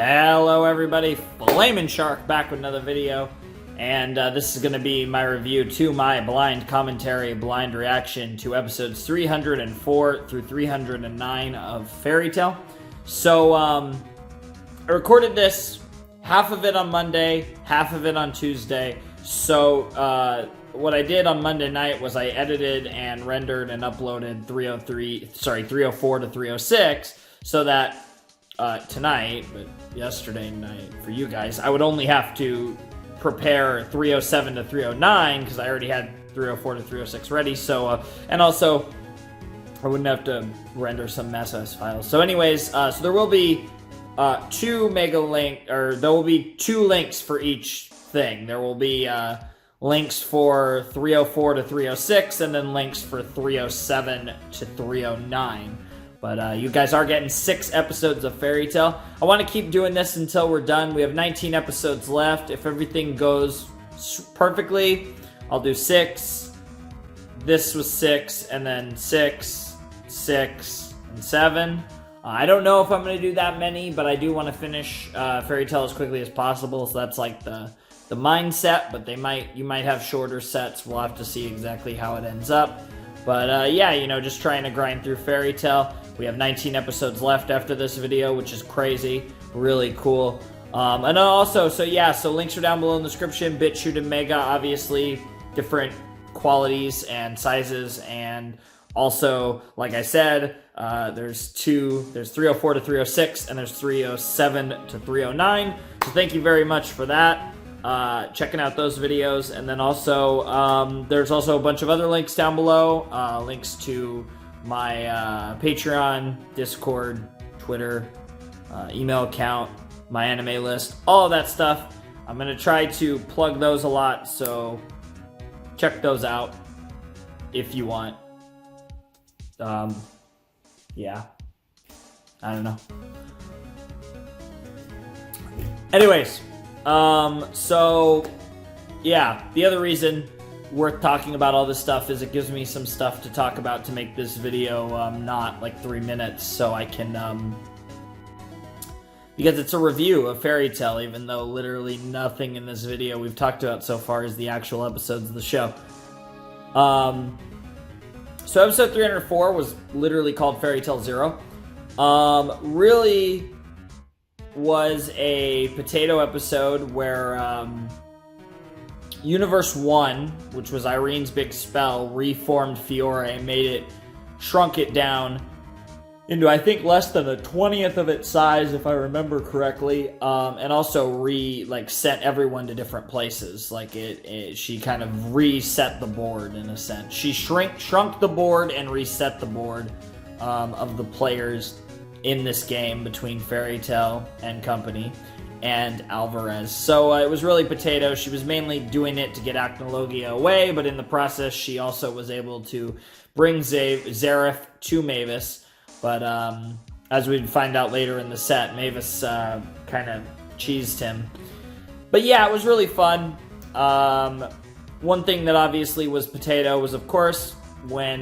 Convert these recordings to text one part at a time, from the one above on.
Hello everybody, Flamin' Shark back with another video, and this is going to be my review to my blind commentary, blind reaction to episodes 304 through 309 of Fairy Tail. So, I recorded this, half of it on Monday, half of it on Tuesday. So, what I did on Monday night was I edited and rendered and uploaded 304 to 306, so that tonight, but yesterday night for you guys, I would only have to prepare 307 to 309 because I already had 304 to 306 ready. So, and also I wouldn't have to render some mess files. So, anyways, so there will be there will be two links for each thing. There will be links for 304 to 306, and then links for 307 to 309. But you guys are getting 6 episodes of Fairy Tail. I want to keep doing this until we're done. We have 19 episodes left. If everything goes perfectly, I'll do 6. This was 6, and then 6, 6, and 7. I don't know if I'm going to do that many, but I do want to finish Fairy Tail as quickly as possible. So that's like the mindset, but you might have shorter sets. We'll have to see exactly how it ends up. But yeah, you know, just trying to grind through Fairy Tail. We have 19 episodes left after this video, which is crazy. Really cool. And also, so links are down below in the description. BitChute and Mega, obviously, different qualities and sizes. And also, like I said, there's 304 to 306, and there's 307 to 309. So thank you very much for that. Checking out those videos. And then also, there's also a bunch of other links down below. Links to my Patreon, Discord, Twitter, email account, my anime list, all of that stuff. I'm going to try to plug those a lot, so check those out if you want. Yeah. I don't know. Anyways, so yeah, the other reason worth talking about all this stuff is it gives me some stuff to talk about to make this video not like 3 minutes, so I can because it's a review of Fairy Tail, even though literally nothing in this video we've talked about so far is the actual episodes of the show. So episode 304 was literally called Fairy Tail Zero. Really was a potato episode where Universe 1, which was Irene's big spell, reformed Fiore and shrunk it down into, I think, less than a 20th of its size, if I remember correctly, and also sent everyone to different places. Like, she kind of reset the board, in a sense. She shrunk the board and reset the board of the players in this game between Fairy Tail and company and Alvarez. So it was really potato. She was mainly doing it to get Acnologia away, but in the process she also was able to bring Zareth to Mavis. But as we'd find out later in the set, Mavis kind of cheesed him. But yeah, it was really fun. One thing that obviously was potato was, of course, when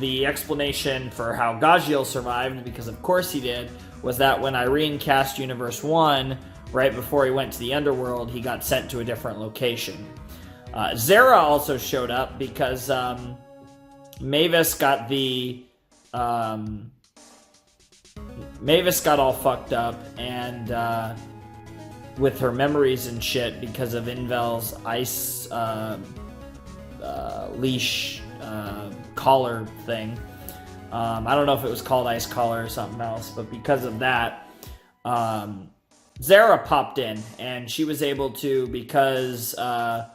the explanation for how Gajiel survived, because of course he did, was that when Irene cast Universe 1, right before he went to the underworld, he got sent to a different location. Zara also showed up because Mavis got all fucked up and with her memories and shit because of Invel's ice leash collar thing. I don't know if it was called ice collar or something else, but because of that, Zara popped in, and she was able to, because the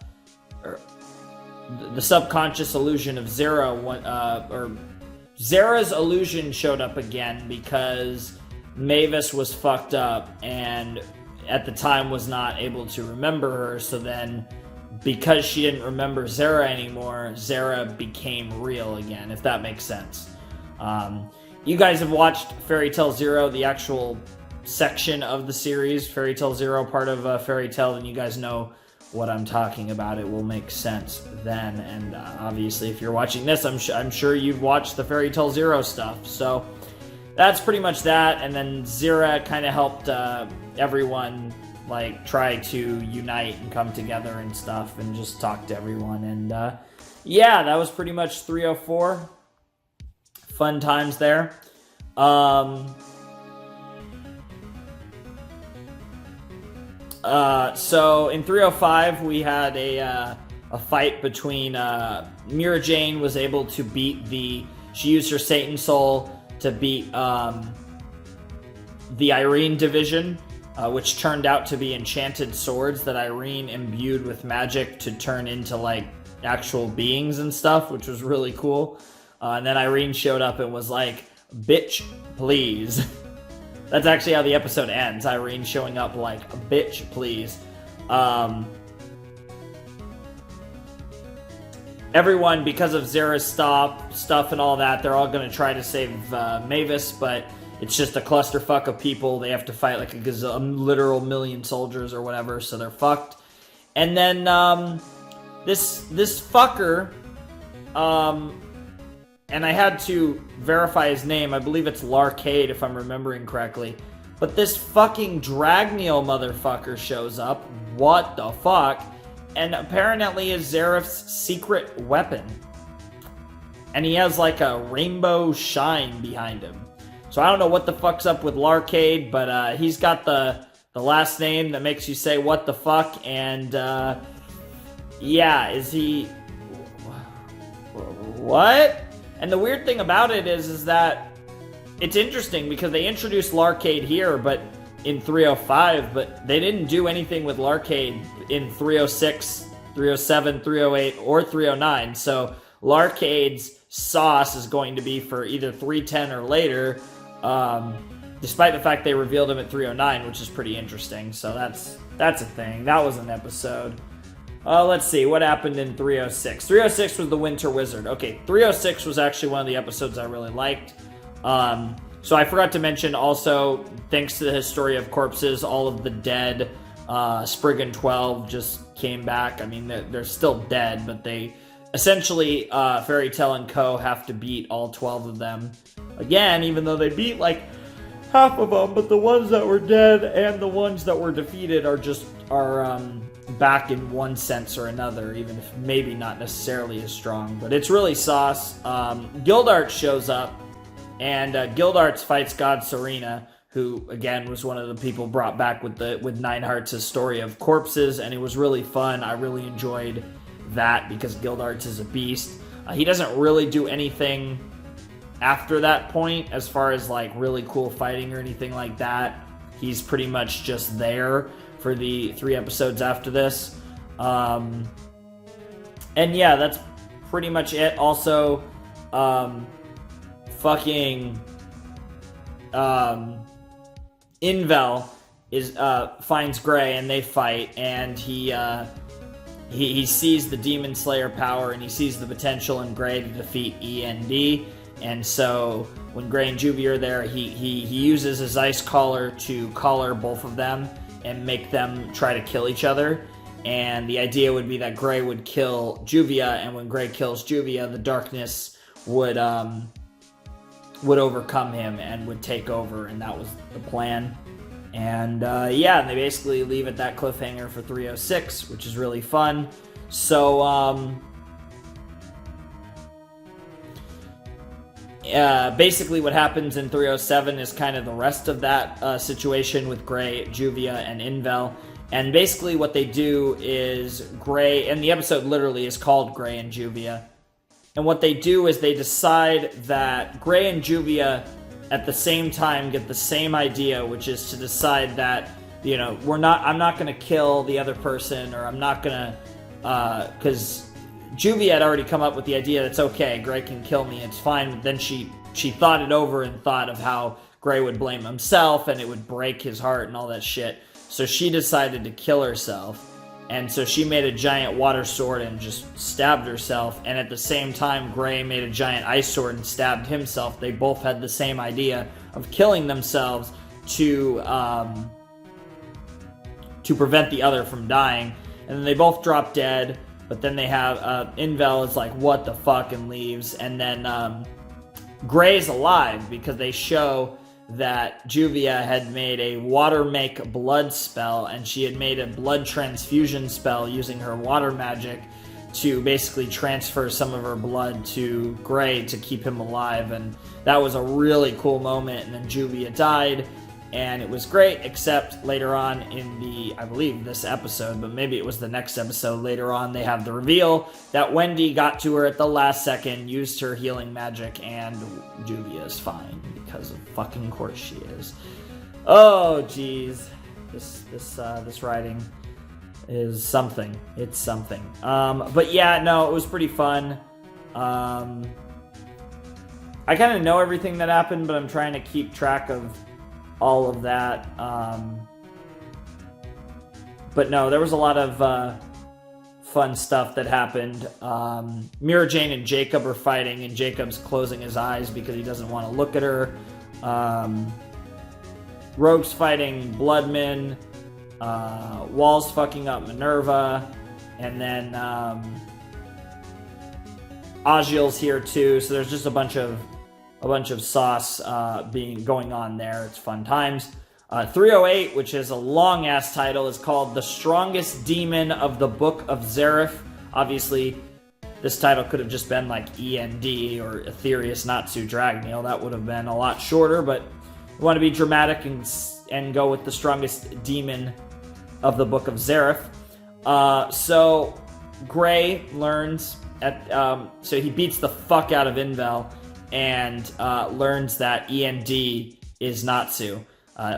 subconscious illusion of Zara's illusion showed up again because Mavis was fucked up and at the time was not able to remember her. So then, because she didn't remember Zara anymore, Zara became real again, if that makes sense. You guys have watched Fairy Tail Zero, the actual section of the series, Fairy Tail Zero, part of Fairy Tail, and you guys know what I'm talking about. It will make sense then. And obviously, if you're watching this, I'm sure you've watched the Fairy Tail Zero stuff. So that's pretty much that. And then Zira kind of helped everyone like try to unite and come together and stuff, and just talk to everyone. And yeah, that was pretty much 304. Fun times there. So in 305, we had a fight between Mira Jane was able to beat she used her Satan Soul to beat the Irene division, which turned out to be enchanted swords that Irene imbued with magic to turn into like actual beings and stuff, which was really cool. And then Irene showed up and was like, "Bitch, please." That's actually how the episode ends. Irene showing up like, "Bitch, please." Everyone, because of Zera's stuff and all that, they're all going to try to save Mavis, but it's just a clusterfuck of people. They have to fight like a literal million soldiers or whatever, so they're fucked. And then this fucker, and I had to verify his name. I believe it's Larcade, if I'm remembering correctly. But this fucking Dragneel motherfucker shows up. What the fuck? And apparently is Zareth's secret weapon. And he has like a rainbow shine behind him. So I don't know what the fuck's up with Larcade, but he's got the last name that makes you say what the fuck. And yeah, is he... What? And the weird thing about it is that it's interesting because they introduced Larcade here, but in 305, but they didn't do anything with Larcade in 306, 307, 308, or 309. So Larcade's sauce is going to be for either 310 or later, despite the fact they revealed him at 309, which is pretty interesting. So that's a thing. That was an episode. Let's see, what happened in 306? 306 was the Winter Wizard. Okay, 306 was actually one of the episodes I really liked. So I forgot to mention also, thanks to the History of Corpses, all of the dead Spriggan 12 just came back. I mean, they're still dead, but they essentially, Fairy Tale and Co. have to beat all 12 of them again, even though they beat like half of them, but the ones that were dead and the ones that were defeated are back in one sense or another, even if maybe not necessarily as strong. But it's really sauce. Gildart shows up, and Gildart fights God Serena, who again was one of the people brought back with Nine Hearts' Story of Corpses, and it was really fun. I really enjoyed that because Gildart is a beast. He doesn't really do anything after that point as far as like really cool fighting or anything like that. He's pretty much just there for the 3 episodes after this. And yeah, that's pretty much it. Also, Invel finds Gray and they fight, and he sees the Demon Slayer power and he sees the potential in Gray to defeat END. And so when Gray and Juvie are there, he uses his ice collar to collar both of them and make them try to kill each other. And the idea would be that Gray would kill Juvia, and when Gray kills Juvia, the darkness would overcome him and would take over, and that was the plan. And yeah, they basically leave at that cliffhanger for 306, which is really fun. So basically what happens in 307 is kind of the rest of that situation with Gray, Juvia, and Invel. And basically what they do is Gray, and the episode literally is called Gray and Juvia. And what they do is they decide that Gray and Juvia at the same time get the same idea, which is to decide that, you know, I'm not going to kill the other person, or I'm not going to, because Juvia had already come up with the idea that it's okay, Gray can kill me, it's fine. But then she thought it over and thought of how Gray would blame himself and it would break his heart and all that shit. So she decided to kill herself. And so she made a giant water sword and just stabbed herself. And at the same time, Gray made a giant ice sword and stabbed himself. They both had the same idea of killing themselves to prevent the other from dying. And then they both drop dead. But then they have Invel is like, what the fuck, and leaves. And then Gray's alive, because they show that Juvia had made a water make blood spell, and she had made a blood transfusion spell using her water magic to basically transfer some of her blood to Gray to keep him alive, and that was a really cool moment. And then Juvia died, and it was great, except later on in the, I believe this episode, but maybe it was the next episode, later on they have the reveal that Wendy got to her at the last second, used her healing magic, and Juvia is fine, because of fucking course she is. Oh, jeez. This writing is something. It's something. But yeah, no, it was pretty fun. I kind of know everything that happened, but I'm trying to keep track of all of that. But no, there was a lot of fun stuff that happened. Mira Jane and Jacob are fighting, and Jacob's closing his eyes because he doesn't want to look at her. Rogue's fighting Bloodman. Wall's fucking up Minerva, and then Agiel's here too. So there's just a bunch of sauce going on there. It's fun times. 308, which is a long ass title, is called The Strongest Demon of the Book of Zareth. Obviously, this title could have just been like END or Aetherius Natsu Dragneel. That would have been a lot shorter, but we want to be dramatic and go with The Strongest Demon of the Book of Zareth. So Gray learns so he beats the fuck out of Invel and learns that END is Natsu.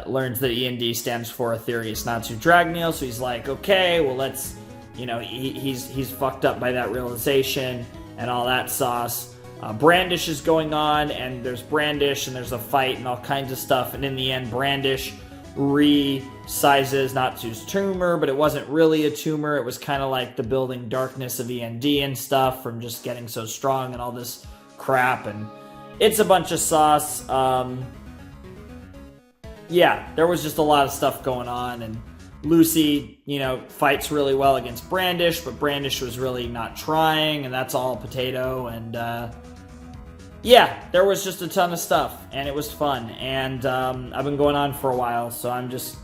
Learns that END stands for Aetherius Natsu Dragneel, so he's like, okay, well, let's, he's fucked up by that realization and all that sauce. Brandish is going on, and there's Brandish, and there's a fight and all kinds of stuff, and in the end, Brandish resizes Natsu's tumor, but it wasn't really a tumor. It was kind of like the building darkness of END and stuff from just getting so strong and all this crap, and it's a bunch of sauce. Yeah, there was just a lot of stuff going on, and Lucy, fights really well against Brandish, but Brandish was really not trying, and that's all potato, and yeah, there was just a ton of stuff, and it was fun, and I've been going on for a while, so I'm just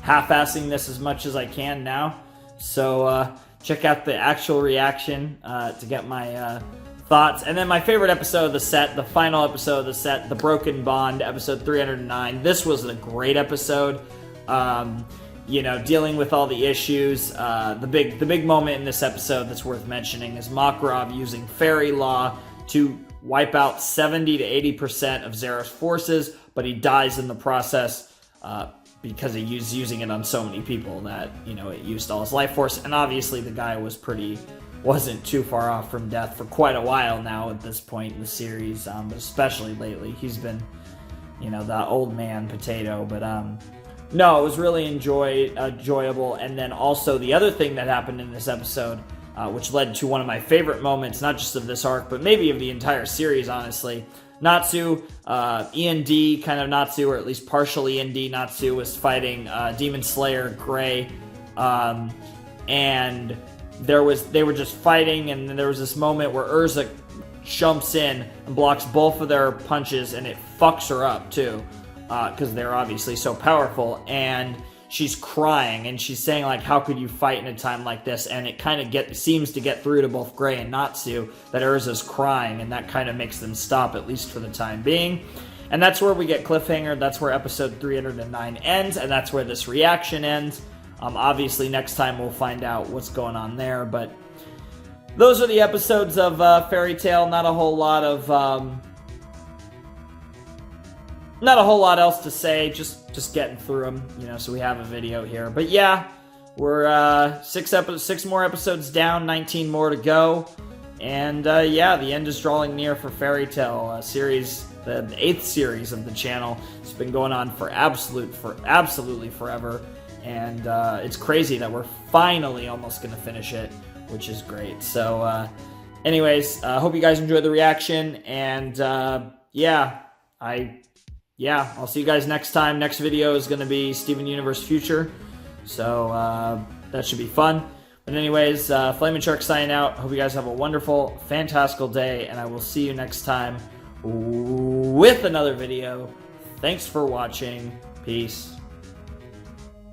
half-assing this as much as I can now. So check out the actual reaction to get my thoughts. And then my favorite episode of the set, the final episode of the set, The Broken Bond, episode 309. This was a great episode. Dealing with all the issues. The big moment in this episode that's worth mentioning is Makarov using fairy law to wipe out 70 to 80% of Zareth's forces, but he dies in the process because he was using it on so many people that, it used all his life force. And obviously the guy wasn't too far off from death for quite a while now at this point in the series, but especially lately. He's been, the old man potato, but no, it was really enjoyable. And then also the other thing that happened in this episode, which led to one of my favorite moments, not just of this arc, but maybe of the entire series, honestly. Natsu, END kind of Natsu, or at least partial END Natsu, was fighting Demon Slayer Gray, and they were just fighting, and then there was this moment where Urza jumps in and blocks both of their punches, and it fucks her up too, because they're obviously so powerful, and she's crying, and she's saying, like, how could you fight in a time like this? And it kind of seems to get through to both Gray and Natsu that Urza's crying, and that kind of makes them stop, at least for the time being. And that's where we get cliffhanger. That's where episode 309 ends, and that's where this reaction ends. Obviously, next time we'll find out what's going on there, but those are the episodes of Fairy Tail. Not a whole lot else to say, just getting through them, so we have a video here. But yeah, we're 6 more episodes down, 19 more to go, and yeah, the end is drawing near for Fairy Tail series, the 8th series of the channel. It's been going on for absolutely forever, and it's crazy that we're finally almost going to finish it, which is great. So anyways, hope you guys enjoyed the reaction, and I'll see you guys next time. Next video is going to be Steven Universe Future, so that should be fun. But anyways, Flamin' Shark signing out. Hope you guys have a wonderful, fantastical day, and I will see you next time with another video. Thanks for watching. Peace.